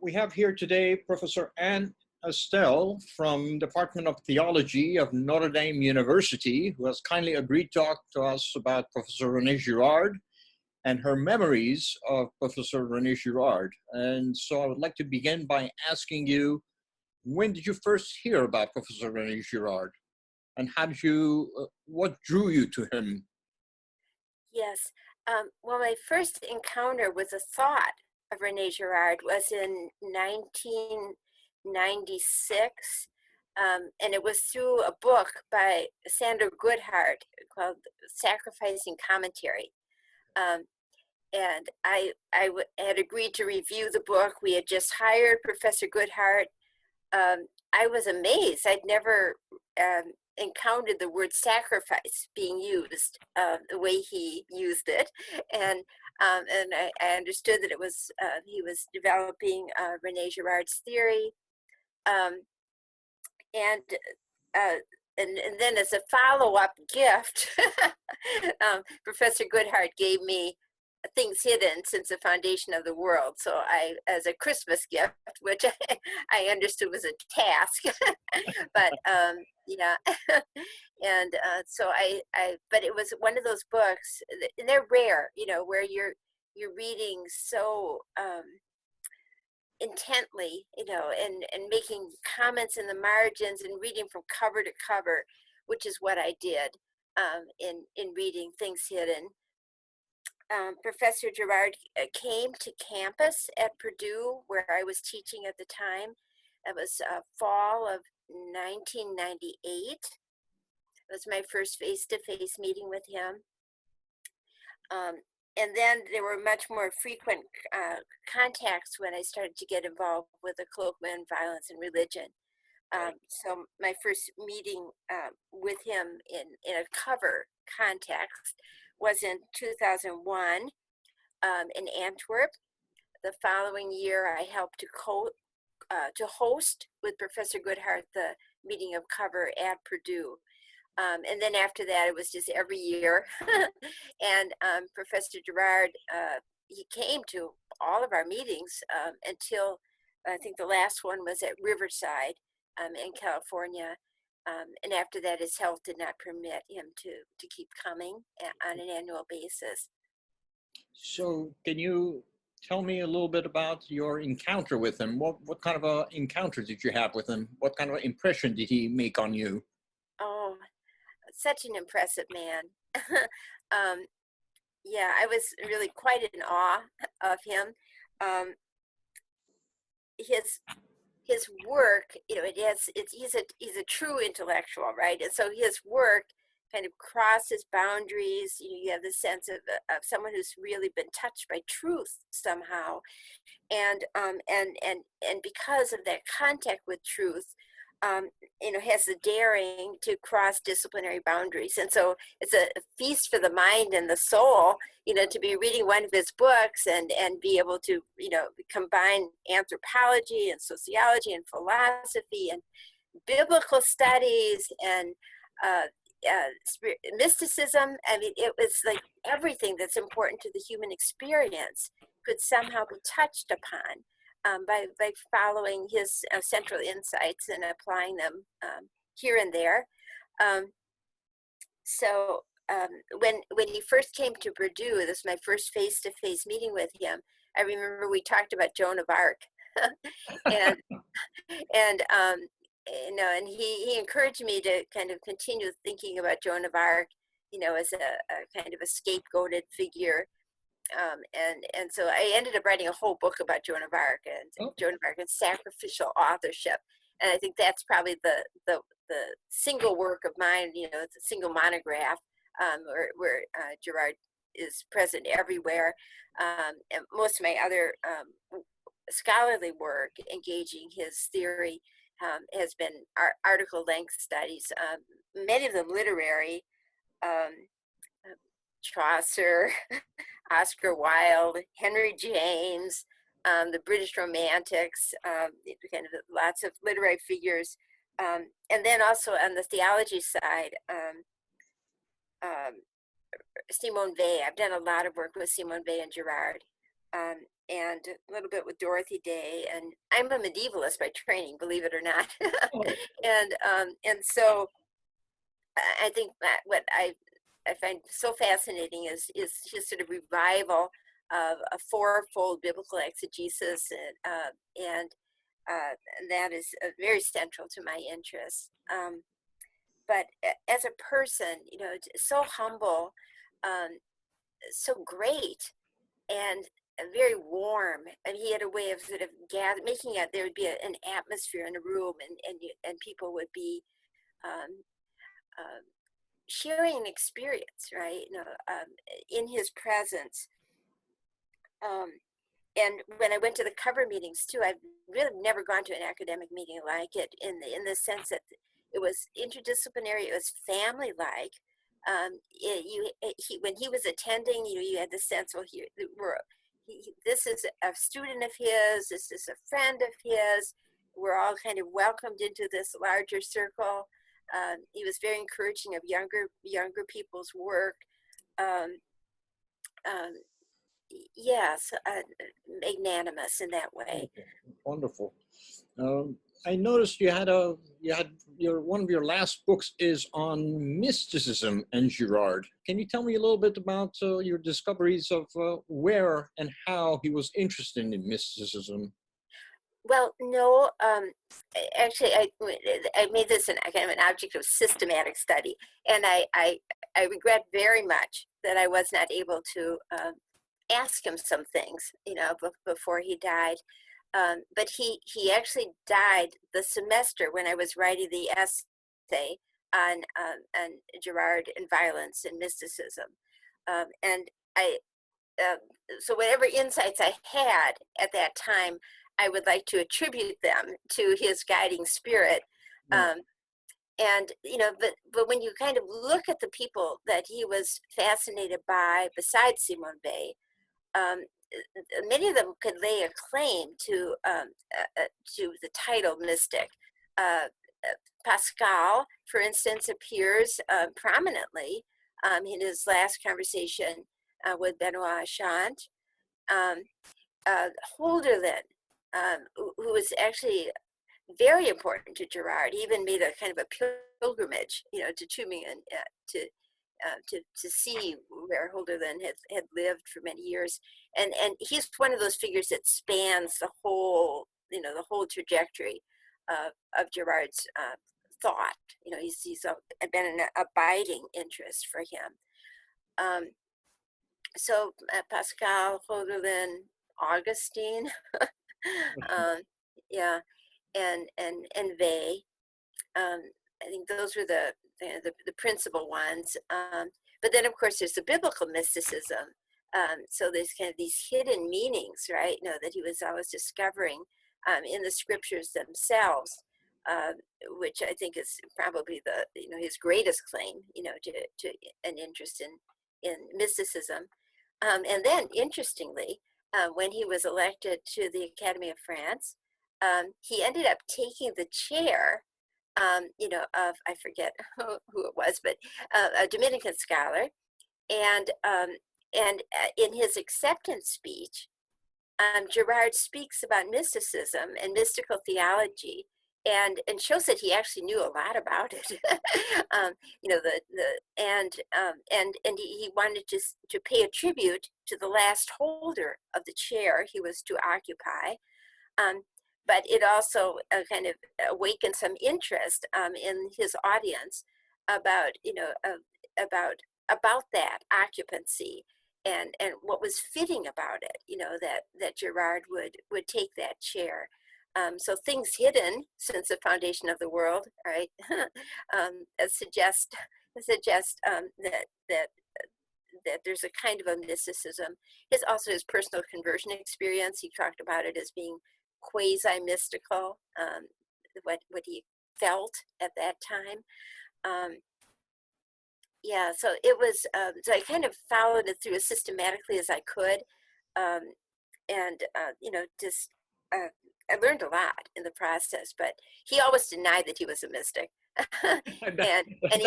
We have here today Professor Anne Astell from Department of Theology of Notre Dame University, who has kindly agreed to talk to us about Professor René Girard and her memories of Professor René Girard. And so I would like to begin by asking you, when did you first hear about Professor René Girard? And how did you, what drew you to him? Yes. Well, my first encounter with the thought of René Girard was in 1996, and it was through a book by Sandra Goodhart called Sacrificing Commentary. And I had agreed to review the book. We had just hired Professor Goodhart. I was amazed. I'd never encountered the word sacrifice being used the way he used it, and I understood that it was he was developing René Girard's theory, and then as a follow-up gift, Professor Goodhart gave me Things Hidden Since the Foundation of the World. So as a Christmas gift, which I understood was a task, but yeah, and so but it was one of those books, and they're rare, where you're reading so intently, and making comments in the margins and reading from cover to cover, which is what I did in reading Things Hidden. Professor Girard came to campus at Purdue, where I was teaching at the time. It was fall of 1998. It was my first face-to-face meeting with him. And then there were much more frequent contacts when I started to get involved with the colloquium on violence and religion. So my first meeting with him in a cover context was in 2001 in Antwerp. The following year, I helped to host with Professor Goodhart the meeting of cover at Purdue. And then after that, it was just every year. And Professor Girard, he came to all of our meetings until I think the last one was at Riverside in California. And after that, his health did not permit him to keep coming on an annual basis. So can you tell me a little bit about your encounter with him? What kind of an encounter did you have with him? What kind of impression did he make on you? Oh, such an impressive man. Yeah, I was really quite in awe of him. His work, he's a true intellectual, right? And so his work kind of crosses boundaries. You have the sense of someone who's really been touched by truth somehow, and because of that contact with truth, has the daring to cross disciplinary boundaries. And so it's a feast for the mind and the soul, to be reading one of his books and be able to, combine anthropology and sociology and philosophy and biblical studies and mysticism. I mean, it was like everything that's important to the human experience could somehow be touched upon by following his central insights and applying them here and there. So when he first came to Purdue, this was my first face-to-face meeting with him. I remember we talked about Joan of Arc, and and he encouraged me to kind of continue thinking about Joan of Arc, as a kind of a scapegoated figure. And so I ended up writing a whole book about Joan of Arc and Joan of Arc and sacrificial authorship. And I think that's probably the single work of mine, it's a single monograph where Girard is present everywhere. And most of my other scholarly work engaging his theory has been article length studies. Many of them literary, Chaucer, Oscar Wilde, Henry James, the British Romantics, kind of lots of literary figures. And then also on the theology side, Simone Weil. I've done a lot of work with Simone Weil and Girard. and a little bit with Dorothy Day. And I'm a medievalist by training, believe it or not. Oh, And so I think that what I find so fascinating is his sort of revival of a fourfold biblical exegesis, and that is very central to my interest. But as a person, so humble, um, so great, and very warm. And he had a way of sort of making it. There would be an atmosphere in a room, and people would be um, um, sharing an experience, right? In his presence. Um, and when I went to the cover meetings too, I've really never gone to an academic meeting like it in the sense that it was interdisciplinary, it was family like. When he was attending, you had the sense, well, this is a student of his, this is a friend of his. We're all kind of welcomed into this larger circle. He was very encouraging of younger people's work. Um, um, yes, magnanimous in that way. okay. Wonderful. Um, I noticed you had your one of your last books is on mysticism and Girard. Can you tell me a little bit about your discoveries of where and how he was interested in mysticism? Well, no, actually, I made this kind of an object of systematic study, and I regret very much that I was not able to ask him some things, before he died. But he actually died the semester when I was writing the essay on Girard and violence and mysticism, and I uh, so whatever insights I had at that time, I would like to attribute them to his guiding spirit. Right. Um, but when you kind of look at the people that he was fascinated by, besides Simone Weil, um, many of them could lay a claim to the title mystic. Uh, Pascal, for instance, appears prominently in his last conversation with Benoit Chant. Um, Holderlin, who was actually very important to Girard. He even made a kind of a pilgrimage, to Tübingen to see where Holderlin had lived for many years, and he's one of those figures that spans the whole trajectory of Girard's thought. He's been an abiding interest for him. Um, Pascal, Holderlin, Augustine, um, yeah, and Vey. I think those were the principal ones. But then, of course, there's the biblical mysticism. So there's kind of these hidden meanings, right? That he was always discovering in the scriptures themselves, uh, which I think is probably his greatest claim, to an interest in mysticism. And then, interestingly, when he was elected to the Academy of France, he ended up taking the chair, of, I forget who it was, but a Dominican scholar. And in his acceptance speech, Girard speaks about mysticism and mystical theology, and shows that he actually knew a lot about it. And he wanted to pay a tribute to the last holder of the chair he was to occupy. But it also kind of awakened some interest in his audience about about that occupancy and what was fitting about it, that Girard would take that chair. So things hidden since the foundation of the world, right? Suggest that there's a kind of a mysticism. His personal conversion experience. He talked about it as being quasi-mystical, what he felt at that time. So it was, so I kind of followed it through as systematically as I could. Um, just, I learned a lot in the process, but he always denied that he was a mystic. and That's and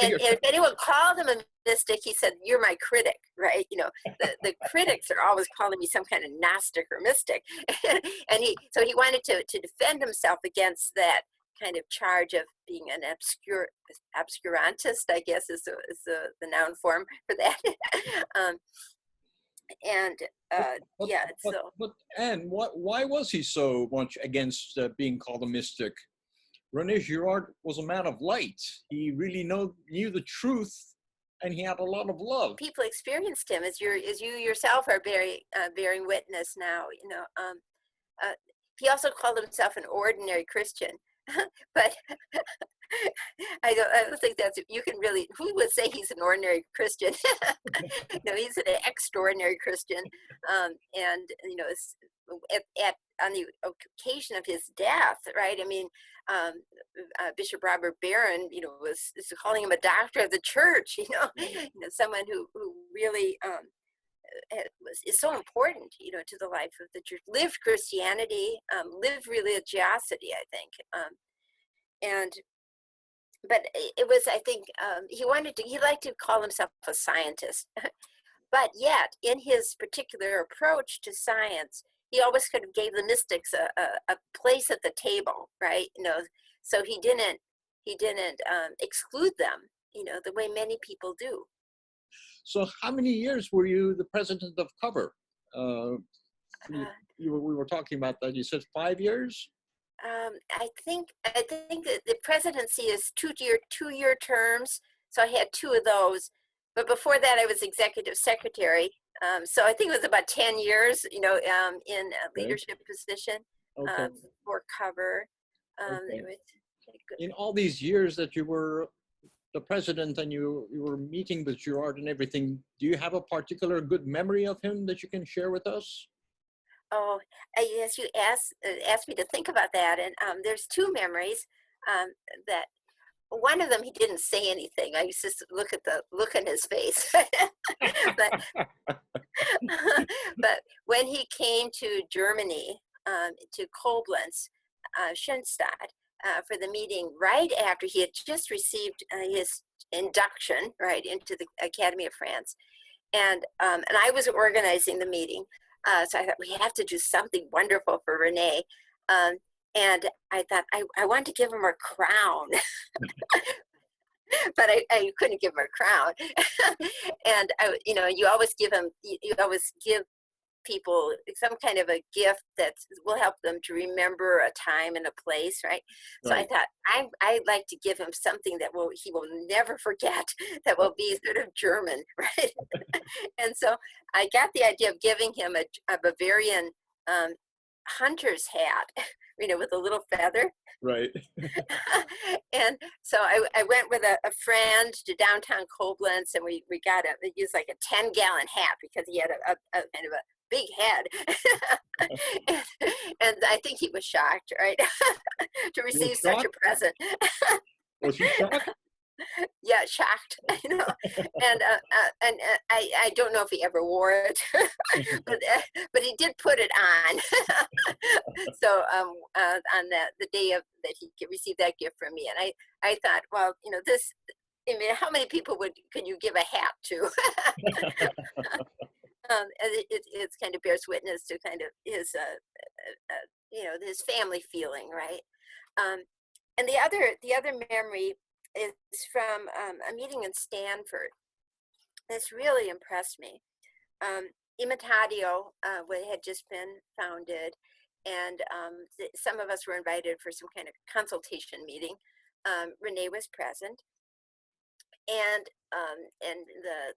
if anyone called him a mystic, he said, "You're my critic," right? The critics are always calling me some kind of Gnostic or mystic, and so he wanted to defend himself against that kind of charge of being an obscurantist, I guess is the noun form for that. um, and yeah, so. But Anne, why was he so much against being called a mystic? René Girard was a man of light. He really knew the truth, and he had a lot of love. People experienced him, as you yourself are bearing witness now. He also called himself an ordinary Christian, but I don't think that's, you can really, who would say he's an ordinary Christian? No, he's an extraordinary Christian. And, on the occasion of his death, right? I mean, Bishop Robert Barron, was calling him a doctor of the church, someone who really is so important, to the life of the church. Lived Christianity, lived religiosity, I think. But it was, I think, he liked to call himself a scientist, but yet in his particular approach to science, he always kind of gave the mystics a place at the table, right? So he didn't exclude them, the way many people do. So how many years were you the president of Cover? We were talking about that. You said 5 years? I think that the presidency is two-year terms. So I had 2 of those. But before that, I was executive secretary. So I think it was about 10 years, in a leadership position for Cover. In all these years that you were the president and you were meeting with Girard and everything, do you have a particular good memory of him that you can share with us? Oh, yes, you asked me to think about that. And there's 2 memories that. One of them, he didn't say anything. I used to look at the look on his face. But when he came to Germany, to Koblenz, Schoenstatt, for the meeting right after he had just received his induction, right, into the Academy of France, and I was organizing the meeting, so I thought we have to do something wonderful for René. And I thought I wanted to give him a crown, but I couldn't give him a crown. And you always give people some kind of a gift that will help them to remember a time and a place, right? So I thought I'd like to give him something that he will never forget, that will be sort of German, right? And so I got the idea of giving him a Bavarian hunter's hat, with a little feather. Right. And so I went with a friend to downtown Koblenz, and we used like a 10-gallon hat because he had a kind of a big head. and I think he was shocked, right, to receive such a present. Was he shocked? Yeah, shocked, and I don't know if he ever wore it, but he did put it on. So on the day that he received that gift from me, and I thought, well, this. I mean, how many people could you give a hat to? It kind of bears witness to kind of his his family feeling, right? And the other memory is from a meeting in Stanford. This really impressed me. Imitatio had just been founded, and some of us were invited for some kind of consultation meeting. René was present, and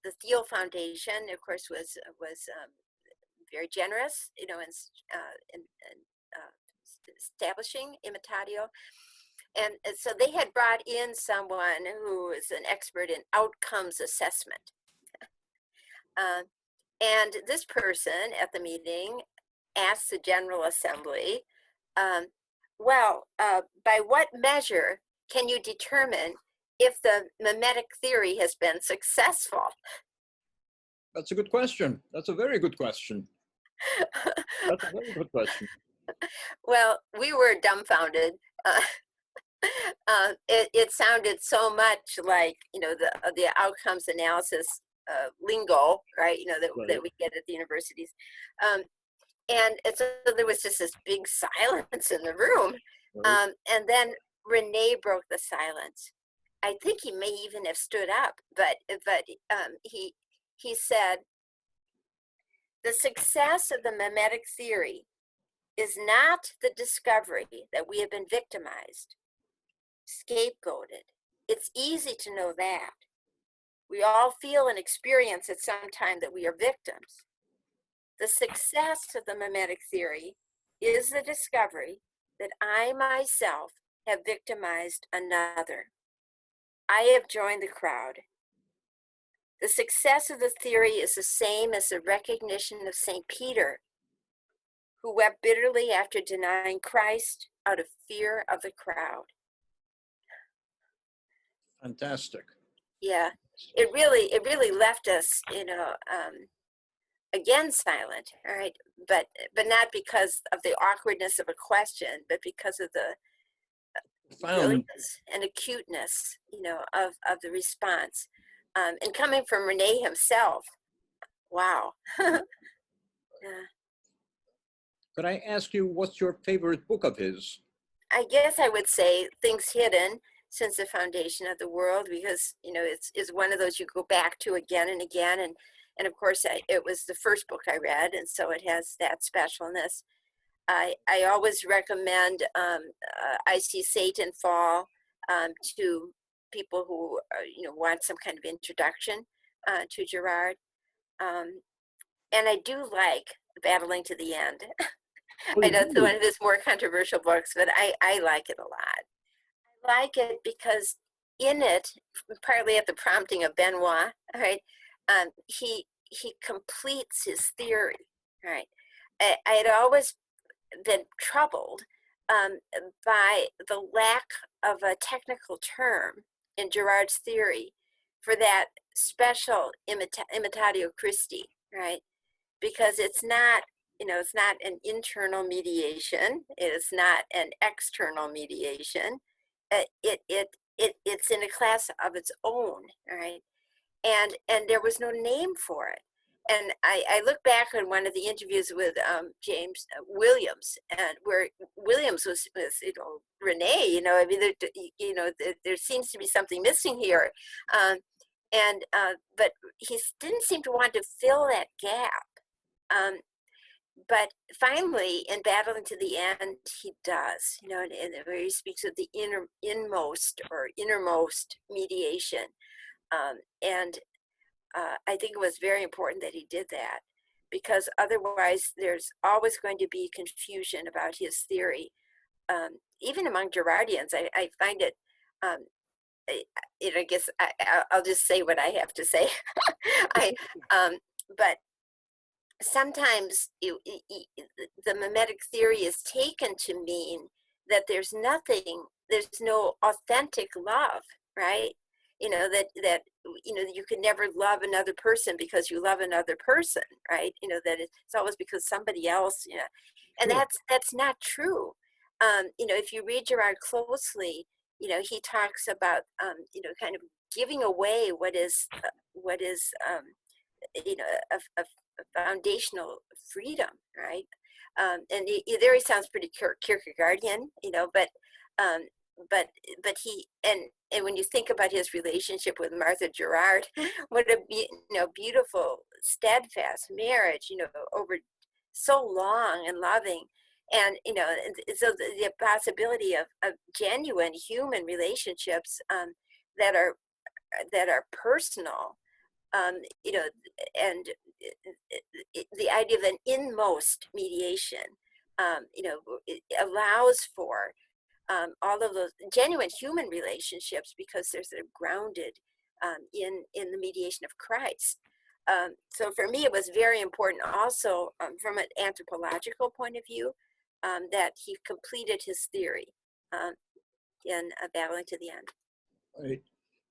the Thiel Foundation, of course, was very generous, in establishing Imitatio. And so they had brought in someone who is an expert in outcomes assessment. And this person at the meeting asked the General Assembly, by what measure can you determine if the mimetic theory has been successful? That's a good question. That's a very good question. That's a very good question. Well, we were dumbfounded. It sounded so much like, the outcomes analysis lingo, right? That Right. we get at the universities. Um, so there was just this big silence in the room. Right. And then Renee broke the silence. I think he may even have stood up, but he said, the success of the mimetic theory is not the discovery that we have been victimized, scapegoated. It's easy to know that. We all feel and experience at some time that we are victims. The success of the mimetic theory is the discovery that I myself have victimized another. I have joined the crowd. The success of the theory is the same as the recognition of St. Peter, who wept bitterly after denying Christ out of fear of the crowd. Fantastic. Yeah, it really left us, again silent, all right, but not because of the awkwardness of a question, but because of the Found. brilliance and acuteness, of the response, and coming from Renee himself. Wow. Yeah. Could I ask you what's your favorite book of his? I guess I would say Things Hidden Since the Foundation of the World, because it's one of those you go back to again and again, and of course it was the first book I read, and so it has that specialness. I always recommend I See Satan Fall to people who want some kind of introduction to Girard, um, and I do like Battling to the End. Oh, I you know it's one do? of his more controversial books, but I like it a lot. I like it because in it, partly at the prompting of Benoit, all right, he completes his theory, right? I had always been troubled by the lack of a technical term in Girard's theory for that special imitatio Christi, right? Because it's not an internal mediation. It's not an external mediation. It's in a class of its own, right? And there was no name for it. And I look back on one of the interviews with James Williams, and where Williams was Renee. I mean, there seems to be something missing here, but he didn't seem to want to fill that gap. Um, but finally, in Battling to the End, he does, and where he speaks of the inmost or innermost mediation. And I think it was very important that he did that, because otherwise there's always going to be confusion about his theory. Even among Girardians, I find it, I guess I'll just say what I have to say. I, but sometimes the mimetic theory is taken to mean that there's no authentic love, right? That you can never love another person because you love another person, right? That it's always because somebody else, and Sure. that's not true. If you read Girard closely, he talks about kind of giving away what is you know a foundational freedom, right? And there he sounds pretty Kierkegaardian, um, but he and when you think about his relationship with Martha Girard, what a beautiful, steadfast marriage, over so long and loving, and so the possibility of genuine human relationships that are personal, um, you know, and the idea of an inmost mediation, it allows for all of those genuine human relationships, because they're grounded in the mediation of Christ. So for me, it was very important also, from an anthropological point of view, that he completed his theory in Battling to the End. Right.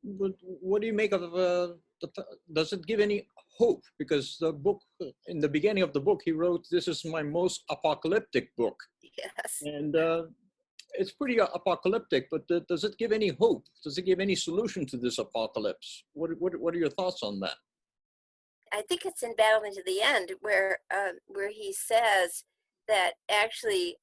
But what do you make of does it give any hope? Because the book, in the beginning of the book, he wrote, "This is my most apocalyptic book." Yes. And it's pretty apocalyptic, but does it give any hope? Does it give any solution to this apocalypse? What are your thoughts on that? I think it's in Battle into the End where he says that actually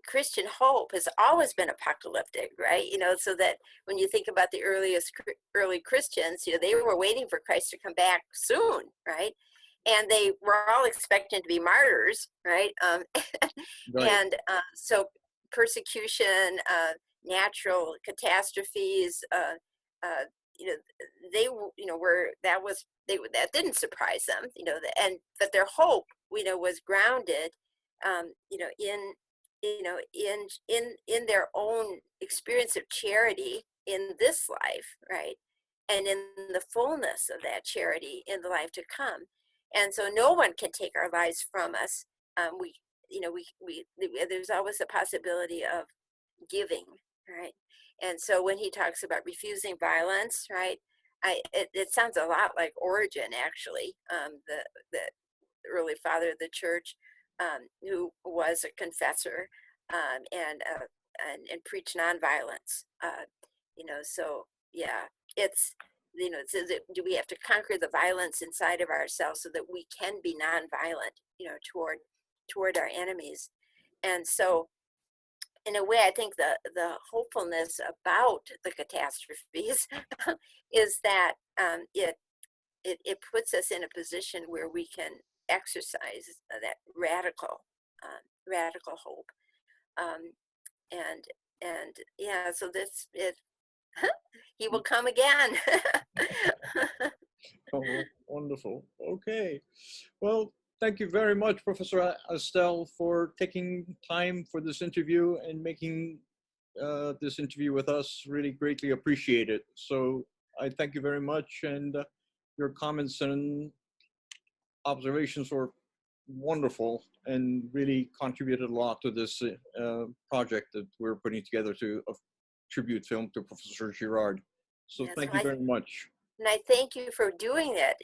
Christian hope has always been apocalyptic, right? So that when you think about the early Christians, they were waiting for Christ to come back soon, right? And they were all expecting to be martyrs, right? Right. And so persecution, natural catastrophes, uh, you know, they were that didn't surprise them, but their hope, was grounded, in in their own experience of charity in this life, right? And in the fullness of that charity in the life to come. And so no one can take our lives from us. We, there's always the possibility of giving, right? And so when he talks about refusing violence, right, it sounds a lot like Origen, actually, the early father of the church, who was a confessor, and preached nonviolence. So yeah, it's it says that do we have to conquer the violence inside of ourselves so that we can be nonviolent, toward our enemies. And so in a way, I think the hopefulness about the catastrophes is that it puts us in a position where we can exercise that radical hope, um, and yeah. So this it he will come again. Oh, wonderful. Okay. Well, thank you very much, Professor Astell, for taking time for this interview and making this interview with us. Really greatly appreciate it. So I thank you very much, and your comments and observations were wonderful and really contributed a lot to this project that we're putting together to a tribute film to Professor Girard. So Yeah, thank you very much. and I thank you for doing that.